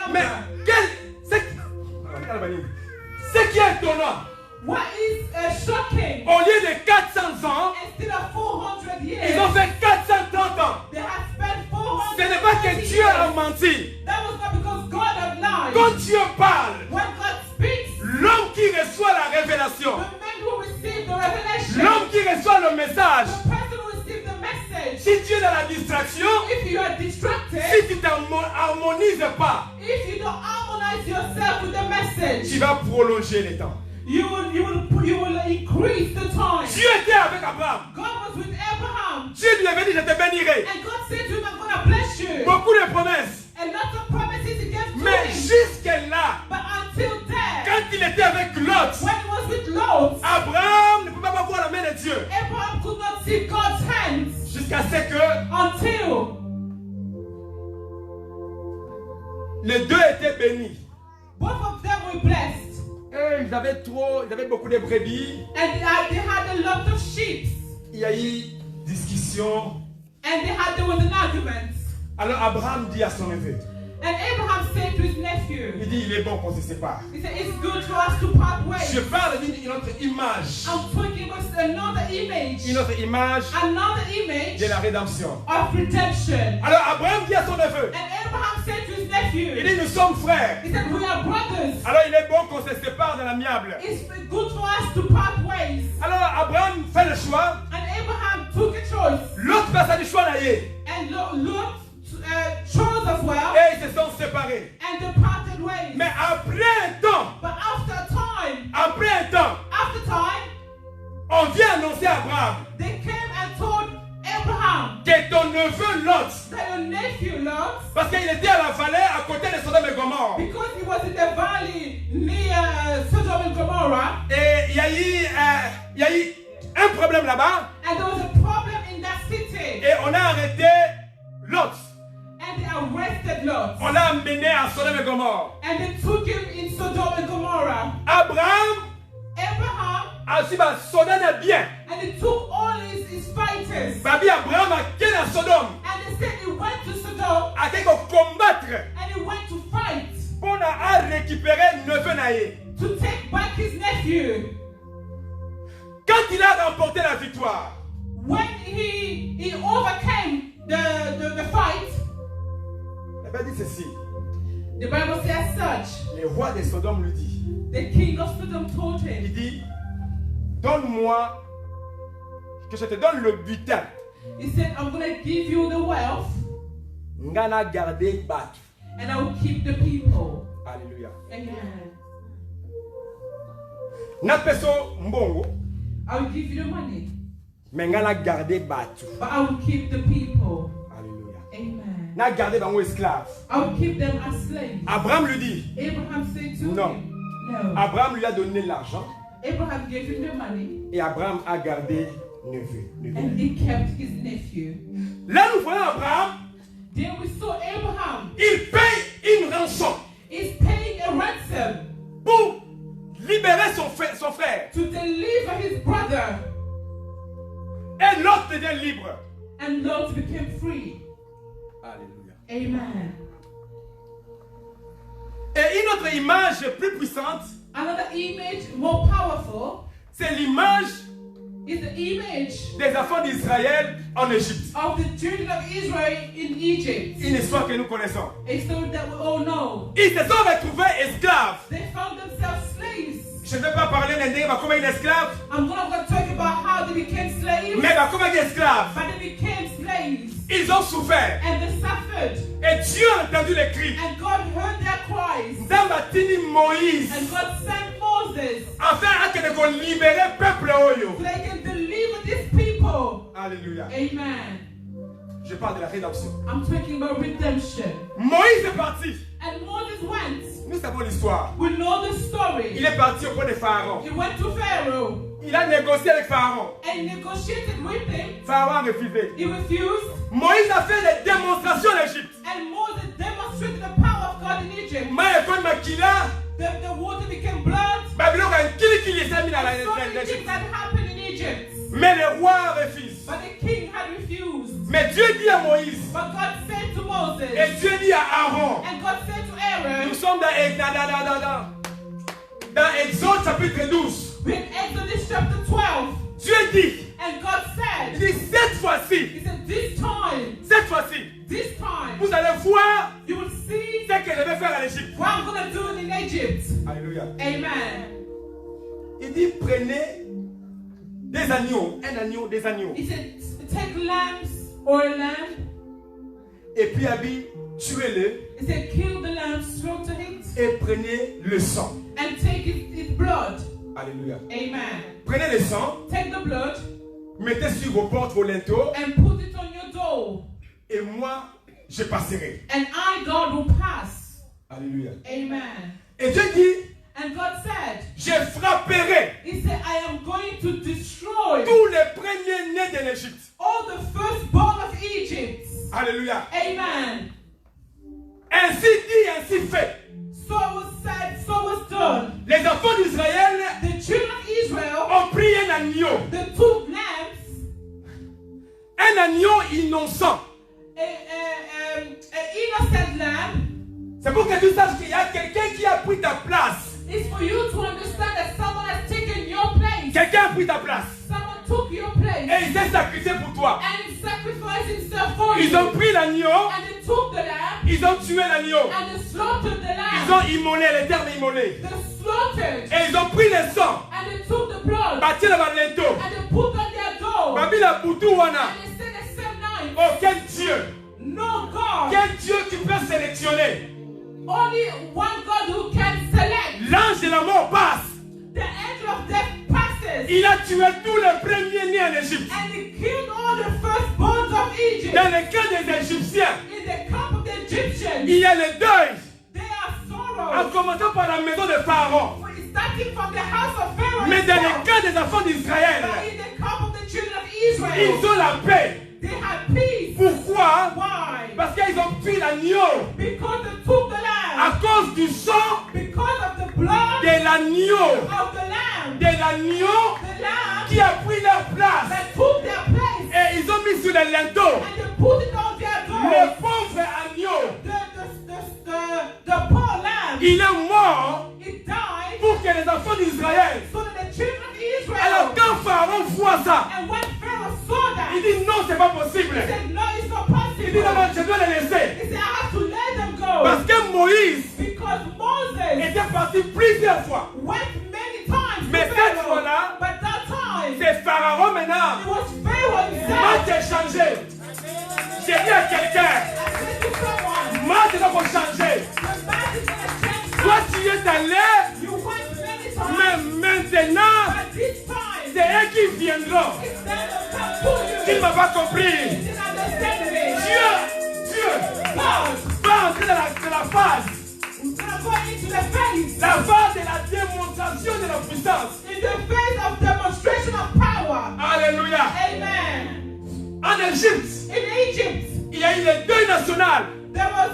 number. ce qui est étonnant, What is shocking, au lieu de 400 ans, instead of 400 years, ils ont fait 430 ans. they have spent 400 Ce n'est pas que years. Dieu a menti. That was not because God had lied. Quand Dieu parle, When God speaks, l'homme qui reçoit la révélation, the man who received the revelation, l'homme qui reçoit le message, the person who received the message, si tu es dans la distraction, if you are distracted, si tu ne t'harmonises pas, if you don't harmonize yourself with the message, tu vas prolonger les temps. you will increase the time. Dieu était avec Abraham. God was with Abraham, Dieu lui avait dit, je te bénirai. and God said to him, I'm going to bless you. Beaucoup de promesses. And lots of promises he gave to Mais him. jusque-là, But until then, quand il était avec Lot, when he was with Lot, Abraham ne pouvait pas voir la main de Dieu. Abraham could not see God's hands Jusqu'à ce que until les deux étaient bénis. both of them were blessed. Et ils avaient beaucoup de brebis. And they had a lot of sheep. Il y a eu discussion. And there was an argument. Alors Abraham dit à son neveu, And Abraham said to his nephew, il dit, il est bon qu'on se sépare. he said, it's good for us to part Je ways. parle d'une autre image. I'm talking about another image. Une autre image Another image de la rédemption. of redemption. Alors Abraham dit à son neveu, And Abraham said to his il nephew, dit, nous sommes frères. he said, we are brothers. Alors il est bon qu'on se sépare dans l'amiable. It's good for us to part ways. Alors Abraham fait le choix. And Abraham took a choice. L'autre personne du choix d'aller. And Lot chose as well. Et ils se sont séparés. And they parted ways. Mais après un temps, But après un temps, after time, on vient annoncer à Abraham they came and told Abraham que ton neveu Lot, that your nephew Lot, parce qu'il était à la vallée à côté de Sodome et Gomorrhe. because he was in the valley near Sodom and Gomorrah, Et il y a eu un problème là-bas. and there was a problem in that city, Et on a arrêté Lot. and they arrested Lot, On l'a amené à Sodome et Gomorrhe. and they took him in Sodom and Gomorrah. Abraham Abraham, a dit, bah, Sodome est bien. and he took all his fighters, Babi Abraham a quitté à Sodome. and they said he went to Sodom, A été combattre and he went to fight, pour récupérer neveu naïe. to take back his nephew. Quand il a remporté la victoire, When he overcame the fight, la Bible dit ceci. the Bible says such. Le roi de Sodome lui dit, The king of Sodom told him, il dit, donne-moi, que je te donne le butin. he said, I'm going to give you the wealth, Ngana garder battu. and I will keep the people. Alléluia. Amen. Na peso mbongo, I will give you the money, mais ngana garder battu. but I will keep the people. Alléluia. Amen. Na garder bango esclave. I will keep them as slaves. Abraham lui dit, Abraham said to Non. him, no. Abraham lui a donné l'argent Abraham gave him the money, et Abraham a gardé neveu. and he kept his nephew. Là nous voyons Abraham, Then we saw Abraham il paye une rançon is paying a ransom pour libérer son frère. to deliver his brother, Et l'autre devient libre. and Lot became free. Alléluia. Amen. Et une autre image plus puissante, Another image more powerful c'est l'image is the image des enfants d'Israël en Égypte. of the children of Israel in Egypt. Une histoire que nous connaissons. A story that we all know. Ils se sont retrouvés esclaves. They found themselves slaves. Je ne vais pas parler d'un comme un esclave, I'm not going to talk about how they became slaves, mais comme un esclave. but they became slaves. Ils ont souffert. And they suffered. Et Dieu a entendu les cris. And God heard their cries. Zambatini Moïse. And God sent Moses Afin de libérer le peuple oyo. so they can deliver these people. Alléluia. Amen. Je parle de la rédemption. I'm talking about redemption. Moïse est parti. And Moses went. Nous savons l'histoire. We know the story. Il est parti auprès de Pharaon. He went to Pharaoh Il a négocié avec Pharaon. and negotiated with him. Pharaon a refusé. He refused. Moïse a fait des démonstrations en Égypte. And Moses demonstrated the power of God in Egypt. Maïkon Makila, The water became blood. There's so many things that happened in Egypt. Mais le roi refuse. But the king had refused. Mais Dieu dit à Moïse, But God said to Moses, et Dieu dit à Aaron, and God said to Aaron, nous sommes dans Exode chapitre 12. in Exodus chapter 12, Dieu dit, and God il said, dit cette fois-ci, He said, this time, cette fois-ci, vous allez voir you will see ce que je vais faire en Égypte. what I'm going to do in Egypt. Alléluia. Amen. Il dit, prenez des agneaux, un agneau, des agneaux. He said, take lambs or a lamb. Et puis, Abi, tuez-le He said, kill the lamb, slaughter it, et prenez le sang. and take its blood. Alléluia. Amen. Prenez le sang, Take the blood mettez sur vos portes, vos linteaux, and put it on your door. et moi, je passerai. And I, God, will pass. Alléluia. Amen. Et Dieu dit, And God said, je frapperai He said, I am going to destroy tous les premiers-nés de l'Égypte. all the firstborn of Egypt. Alléluia. Amen. Ainsi dit, ainsi fait. So it was said, so it was done. Les enfants d'Israël The children of Israel, ont pris un agneau. they took lambs, Un agneau innocent. an innocent lamb. C'est pour que tu saches qu'il y a quelqu'un qui a pris ta place. It's for you to understand that someone has taken your place. Quelqu'un a pris ta place. Someone took your place. Et il s'est sacrifié pour toi. And he sacrificed himself for you. Ils ont pris l'agneau. And they took the lamb. Ils ont tué l'agneau. And they slaughtered the Ils lamb. ont immolé, les termes immolés. They slaughtered. Et ils ont pris le sang. And they took the blood. Bâti le balento. And they put on their door. Babi la boutou wana. And they said the same night, Oh, quel Dieu. no God. Quel Dieu qui peut sélectionner. Only one God who can select. L'ange de la mort passe. The angel of death passes. Il a tué tous les premiers-nés en Égypte. And he killed all the firstborns of Egypt. Dans le cas des Égyptiens, In the camp of the Egyptians, il y a le deuil. there are En sorrows. commençant par la maison de Pharaon. Starting from the house of Pharaoh. Mais dans itself. le cas des enfants d'Israël, But in the camp of the children of ils Israel, ont la paix. they had peace. Pourquoi? Why? Parce qu'ils ont pris l'agneau. Because they took the À lamb. cause du sang Because of the blood de l'agneau. of the lamb. De l'agneau The lamb qui a pris leur place. that took their place. Et ils ont mis sur les linteaux. And they put it on their Le door. pauvre agneau, The poor lamb, il est mort it died pour que les enfants d'Israël. so that the children of Alors Israel, quand Pharaon voit ça, and when Pharaoh saw that, il dit non, c'est pas possible. he said, no, it's not Il dit non, possible. non, je dois les laisser. He said, I have to let them go. Parce que Moïse Because Moses était parti plusieurs fois. went many times to Mais cette Pharaoh. fois-là, But that time, c'est Pharaon it maintenant. was Pharaoh Moi, himself. j'ai changé. J'ai dit à quelqu'un, I said to someone, moi, je dois changer. the man is going to change. Toi, tu es allé, You went many times, mais maintenant, but this time, c'est eux qui viendront. it's them that come to Tu you. ne m'as pas compris. You didn't understand me. Dieu God, va entrer dans la phase. we're going to go into the phase. La phase de la démonstration de la puissance. In the phase of demonstration of power. Alléluia. Amen. En Égypte, In Egypt, il y a eu le deuil national. there was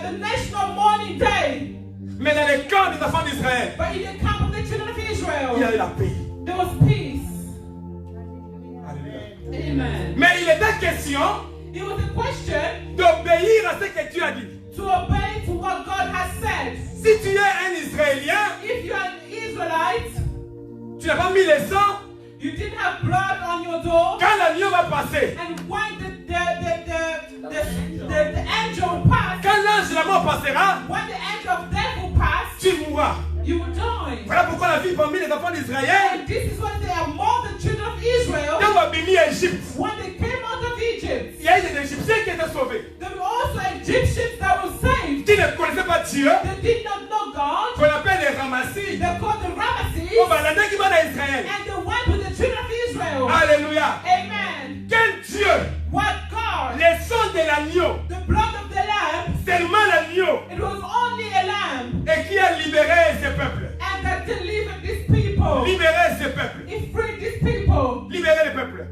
the national mourning day. Mais dans le camp des enfants d'Israël, But in the camp of the children of il y a Israel, eu la paix. there was peace. Alléluia. Amen. Mais il était question It was a question d'obéir à ce que Dieu a dit. to obey to what God has said. Si tu es un Israélien, If you are an Israelite, tu n'as pas mis le sang, you didn't have blood on your door, quand l'agneau va passer, and when the angel passed, quand l'ange de la mort passera, when the angel of death will pass, tu mourras. you will die. Voilà pourquoi la vie parmi les enfants d'Israël, And this is what they are among the children of Israel. quand on a béni Égypte, When they came out of Egypt, il y a eu des Égyptiens qui étaient sauvés, there were also Egyptians that were saved. qui ne connaissaient pas Dieu, They did not know God. qu'on appelle les ramassis. They called the Ramesses, On va l'année qui va à Israël. and they went with the children of Israel. Alléluia. Amen. Quel Dieu, What God? le sang de l'agneau, The blood of the lamb. seulement l'agneau, It was only a lamb, et qui a libéré ce peuple. and that delivered these people. Libéré ce peuple. It freed these people. Libéré le peuple.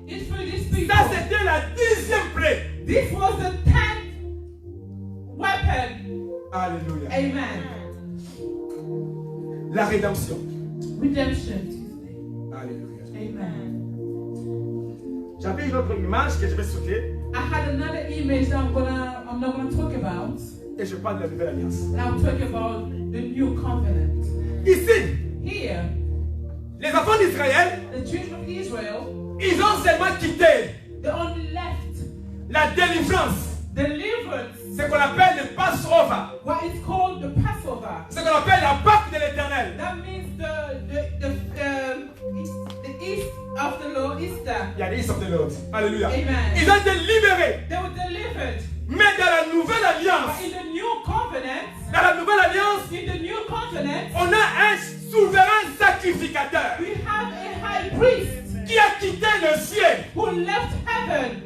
It freed these people. Ça, c'était la 10e plaie. This was the 10th weapon. Alléluia. Amen. La rédemption. Redemption. Alléluia. Amen. J'avais une autre image que je vais sauter I had another image that I'm not gonna talk about. et je parle de la nouvelle alliance. And I'll talk about the new covenant. Ici, Here, les enfants d'Israël, the children of Israel, ils ont seulement quitté they only left la délivrance, deliverance, ce qu'on appelle le Passover, what is called the Passover. ce qu'on appelle la Pâque de l'Éternel. That means the east of the Lord, Easter. Il y a les of the Lord. Alléluia. Amen. Ils ont été libérés. They were delivered. Mais dans la nouvelle alliance, But in the new covenant, dans la nouvelle alliance, in the new covenant, on a un souverain sacrificateur we have a high priest qui a quitté le ciel. who left heaven.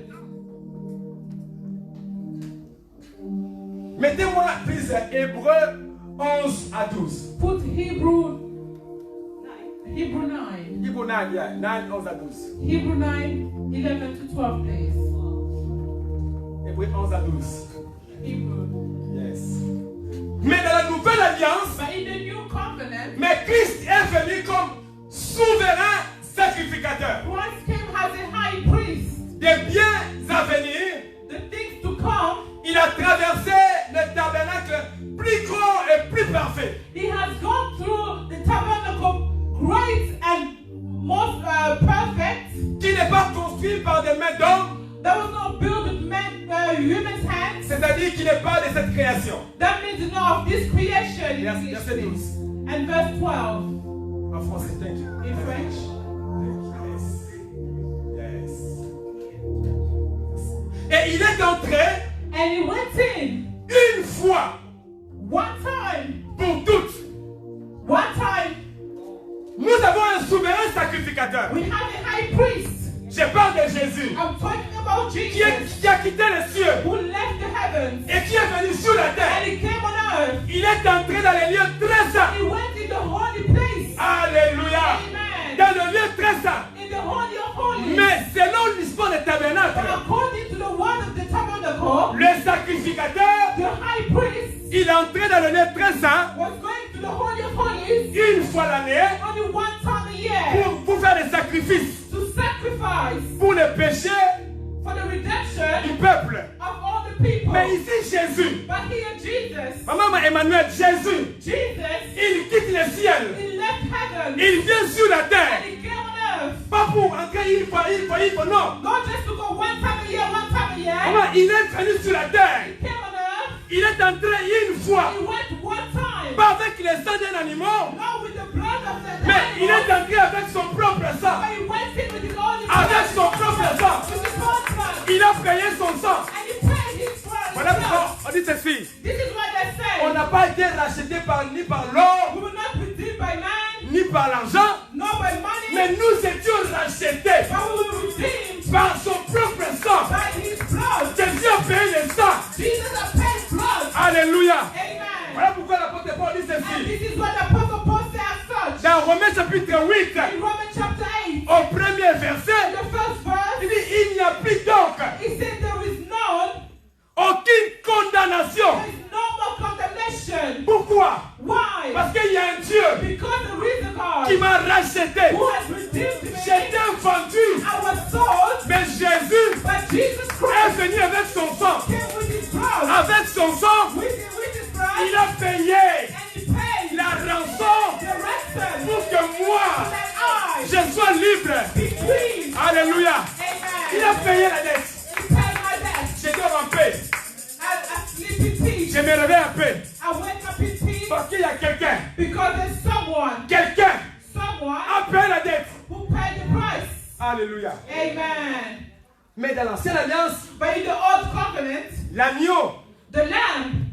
Mettez-moi, please, Hébreux 11 à 12. Put Hebrew 9. Hébreux 9, yeah, 9, 11 à 12. Hebrew 9, 11 to 12, please. Hébreux 11 à 12. Hebrew. Yes. Mais dans la nouvelle alliance, But in the new covenant, mais Christ est venu comme souverain sacrificateur. Christ came as a high priest. Des biens à venir, The things to come, il a traversé le tabernacle plus grand et plus parfait. he has gone through the tabernacle, great and most perfect. Qui n'est pas construit par des mains d'hommes, That was not built with human's hands. c'est-à-dire qui n'est pas de cette création. That means not of this creation. Verset 12. And verse 12 En français, thank you. in French. Yes. Yes. Et il est entré And he went in une fois one time. pour toutes. One time. Nous avons un souverain sacrificateur. We have a high priest. Je parle de Jésus I'm talking about qui Jesus a quitté les cieux who left the heavens et qui est venu sur la and terre. he came on earth. Il est entré dans les lieux très saints. He went in the holy place. Alléluia. Amen. Dans le lieu très saint. In the holy of holies. Mais selon l'histoire du But tabernacle, according to the word of the tabernacle, le sacrificateur, the high priest il est entré dans le lieu très saint was going to the holy of holies une fois l'année only one time a year pour faire des sacrifices to sacrifice pour les péchés for the redemption du peuple. of all the people. Mais ici, Jésus, But here Jesus, maman Emmanuel, Jésus, Jesus, il quitte le ciel. he left heaven Il vient sur la terre. and he came on earth. Pas pour entrer une fois, non. Not just to go one time a year, Maman, il est venu sur la terre. He came on earth. Il est entré une fois. He went one time. Pas avec les sangs d'un animal. Not with the blood of the Mais il animal, est entré avec son propre sang. but he went in with his own Avec son propre sang. with his own blood. Il a payé son sang. And he paid his blood. Voilà pourquoi on dit ceci. This is what they say. On n'a pas été racheté ni par l'or, We were not redeemed by man, ni par l'argent. not by money, Mais nous étions rachetés but we were redeemed par son propre sang. by his blood. Jésus a payé le sang. Jesus has paid blood. Alléluia. Amen. Voilà pourquoi l'apôtre Paul dit And ceci. this is what the Apostle Paul said as such. Dans Romains chapitre 8, In Romans chapter 8, au premier verset, the first verse, il dit il n'y a plus donc he said there is aucune condamnation. no more condemnation. Pourquoi? Why? Parce qu'il y a un Dieu Because there is a God qui m'a racheté. who has redeemed me. J'étais vendu, I was sold, mais Jésus but Jesus est Christ venu avec son sang. came with his blood. Avec son sang, With his blood, il a payé and he paid la rançon the ransom pour que moi, that I je sois libre. be free. Alléluia. Il a Amen. payé la dette. He paid my debt. Je dors en paix. I sleep in peace. Je me réveille en paix. I wake up in peace Parce qu'il y a quelqu'un. because there's someone Quelqu'un a a payé la dette. who paid the price. Alléluia. Amen. Mais dans l'ancienne alliance, But in the old covenant, l'agneau the lamb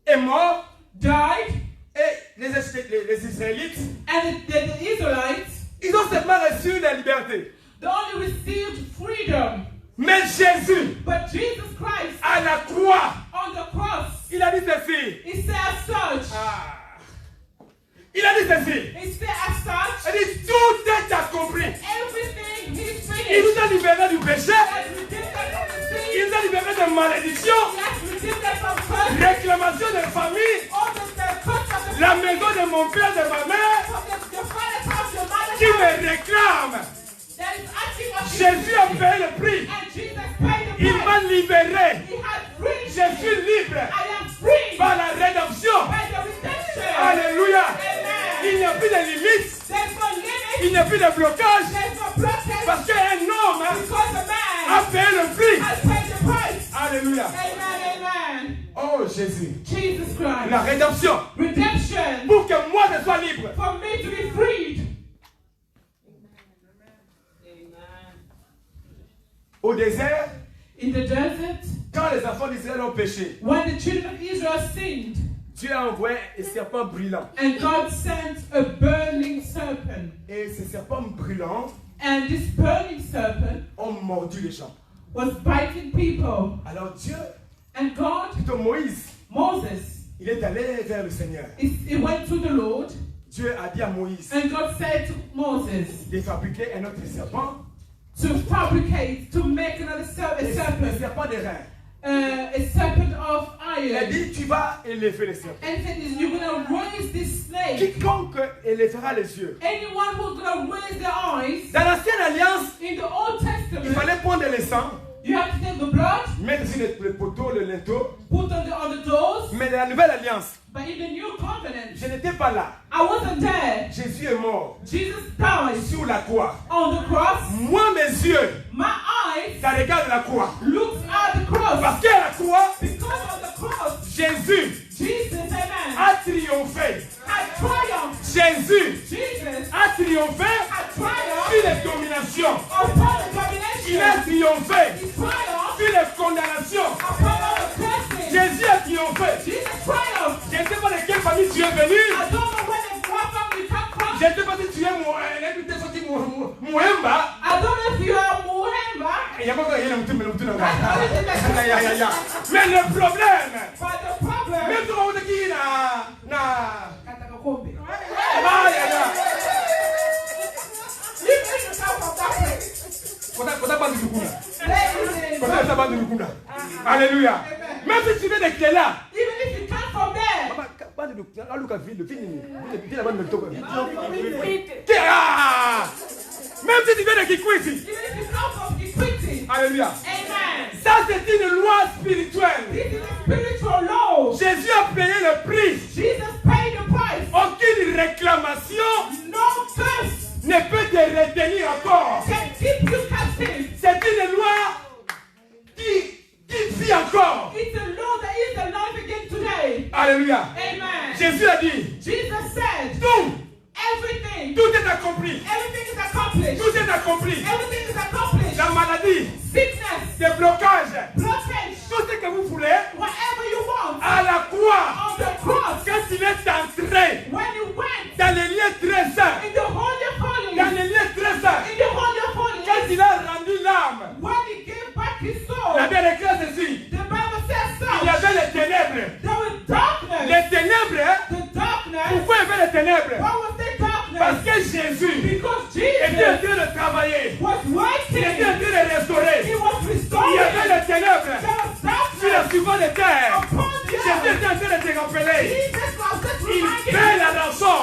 est mort died, et les Israélites, and the Israelites, ils ont seulement reçu la liberté. they only received freedom. Mais Jésus, But Jesus Christ, à la croix, on the cross, il a dit ceci. he said as such, Il a dit ceci. he said as such, Il dit tout est accompli. everything he's Il finished. nous a libérés du péché. He has redeemed us from the sin. Il nous a libérés de malédiction, He has redeemed us from curse. réclamation de famille, All the curse of the la maison de mon père, de ma mère, from the me réclame. There is acting of Jésus a payé le prix. and Jesus paid the Il price. m'a libéré. He has freed Je me. suis libre I am free par la rédemption. by the redemption. Alléluia. Amen. Il n'y a plus de limites. There's no limit. Il n'y a plus de blocage. There's no blockage. Parce qu'un homme Because a a man payé le prix. has paid the price. Alléluia. Amen. Amen. Oh Jésus. Jesus Christ. La rédemption. Redemption. Pour que moi je sois libre. For me to be freed. Au désert, In the desert, quand les enfants d'Israël ont péché, when the children of Israel sinned, Dieu a envoyé un serpent brûlant. and God sent a burning serpent, Et ces serpents brûlants and this burning serpent ont mordu les gens. was biting people, Alors Dieu, and God, plutôt Moïse, Moses, il est allé vers le Seigneur. he went to the Lord, Dieu a dit à Moïse and God said to Moses de fabriquer un autre serpent, to fabricate, to make another un serpent, serpent de rein. a serpent of Il a iron, dit, tu vas élever le serpent. and said, you're going to raise this snake. Quiconque élèvera les yeux. Anyone who's going to raise their eyes, Dans l'ancienne alliance, in the Old il Testament, fallait prendre le sang, you have to take the blood, mettre sur le poteau, le linteau. put on the doors, Mais dans la nouvelle alliance, but in the new covenant, je n'étais pas là. I wasn't there. Jésus est mort Jesus died sur la croix. on the cross. Moi, mes yeux, My eyes ça regarde la croix. looks at the cross. Parce qu'à la croix, Because of the cross, Jésus Jesus, amen, a triomphé. had triumphed. Jésus Jesus a triomphé had triumphed sur les dominations. upon the Il a domination. triomphé He triumphed sur les condamnations. upon all the cursing. Jésus a triomphé. Jesus triumphed. Je ne sais pas de quelle famille tu es venu. I don't know where the family come from. Je ne sais pas si tu es Mouemba. I don't know if you are Muhemba. Il y a pas de mais le problème, But the problem, même si on dit na Katakakombe. aïe aïe aïe. You make yourself from that place. Kota bandi lukuna. Ladies and Kota bandi lukuna. Alléluia. Même si tu viens de Kéla. even if you come from there, Bandi lukuna. Aluka ville fini. Ville la bandi lukuna. Même si tu viens de Kikwiti. even if you come from Equity, Alléluia. amen. Ça c'est une loi spirituelle. This is a spiritual law. Jésus a payé le prix. Jesus paid the price. Aucune réclamation No curse ne peut te retenir encore. can keep you captive. C'est une loi qui vit encore. It's a law that is alive again today. Alléluia. Amen. Jésus a dit, Jesus said, tout est accompli. everything is accomplished. Tout est accompli. Everything is accomplished. La maladie, Sickness, des blocages, blockage, tout ce que vous voulez, whatever you want. à la croix, On the cross, quand il est entré when you went dans les lieux très saints, in the Holy of Holies, dans les lieux très saints, in the Holy of quand Holies, il a rendu l'âme, when he gave back his soul, la Bible écrit ceci, the Bible says il y so. avait les ténèbres. There was darkness. Les ténèbres, The darkness. pourquoi il y avait les ténèbres? Why was there Parce darkness? que Jésus Because était en Jesus train de travailler. was Il était en working. train de restaurer. He was Il y restoring. avait les ténèbres There was sur la darkness surface de terre. upon the Jésus earth. était en train de te rappeler. Jesus was just Il reminding paie you. la rançon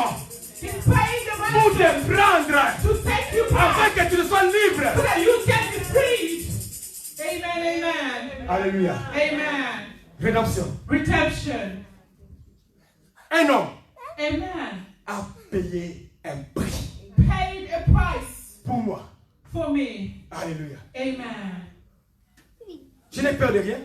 He's paying the pour money te prendre to take you afin back que tu sois libre. so that you can be freed. Amen, amen. Alléluia. Amen. Rédemption. Redemption. Un homme Amen. a payé un prix Paid a price pour moi. for me. Alléluia. Amen. Je n'ai peur de rien.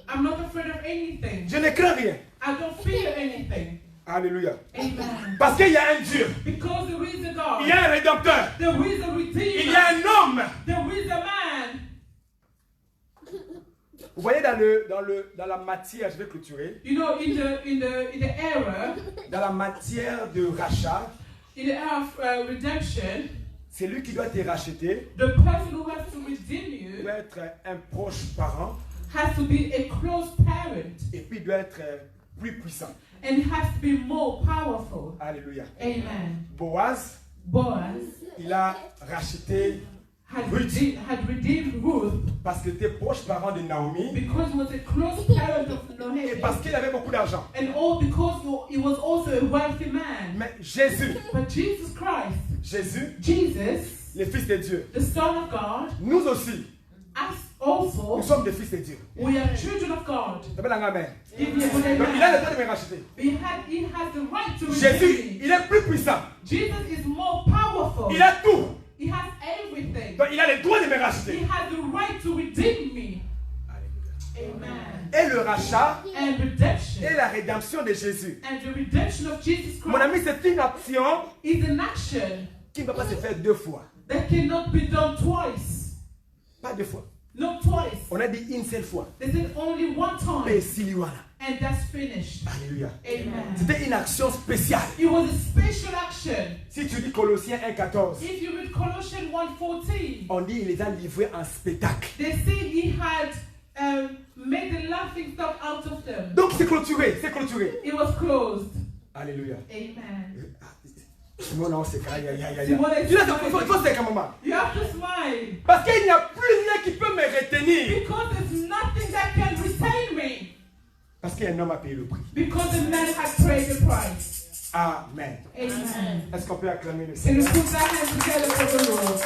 I'm not afraid of anything. Je ne crains rien. I don't fear anything. Alléluia. Amen. Parce qu'il y a un Dieu. Because there is a God. Il y a un rédempteur. There is a Il y a Redeemer. un homme. There is a man. Vous voyez dans la matière, je vais clôturer, You know, in the era, dans la matière de rachat, in the era of redemption, c'est lui qui doit te racheter, the person who has to redeem you doit être un proche parent has to be a close parent et puis doit être plus puissant. and has to be more powerful. Alléluia. Amen. Boaz, Boaz il a racheté had redeemed Ruth parce qu'il était proche parent de Naomi because he was a close parent of et Naomi, parce qu'il avait beaucoup d'argent. and all because he was also a wealthy man. Mais Jésus, But Jesus Christ, Jésus, Jesus, le Fils de Dieu, the Son of God, nous aussi, us nous also, sommes des fils de Dieu. we are children of God. Amen. Amen. If you put Donc, it il a le down, droit de me racheter. he has the right to Jésus, redeem me. il est plus puissant. Jesus is more powerful. Il a tout. He has everything. Donc, il a le droit de me He racheter. has the right to redeem me. Alléluia. Amen. Et le rachat And redemption. et la rédemption de Jésus. And the redemption of Jesus Mon ami, Christ c'est une action is an action qui ne peut pas se faire deux fois. that cannot be done twice. Pas deux fois. Not twice. On a dit une seule fois. They said only one Et time. Siliwana. And that's finished. Alléluia. Amen. C'était une action spéciale. It was a special action. Si tu dis Colossiens 1,14, If you read Colossians 1:14, on dit il les a livrés en spectacle. they say he had made the laughing stock out of them. Donc c'est clôturé, c'est clôturé. It was closed. Alléluia. Amen. Non, non, c'est carré. Tu vois, Il faut se calmer, maman. You have to smile. Parce qu'il n'y a plus rien qui peut me retenir. Because there's nothing that can retain me. Parce qu'un homme a payé le prix. Because the man had paid the price. Amen. Amen. Est-ce qu'on peut acclamer le Can Seigneur? we put our hands together for the Lord?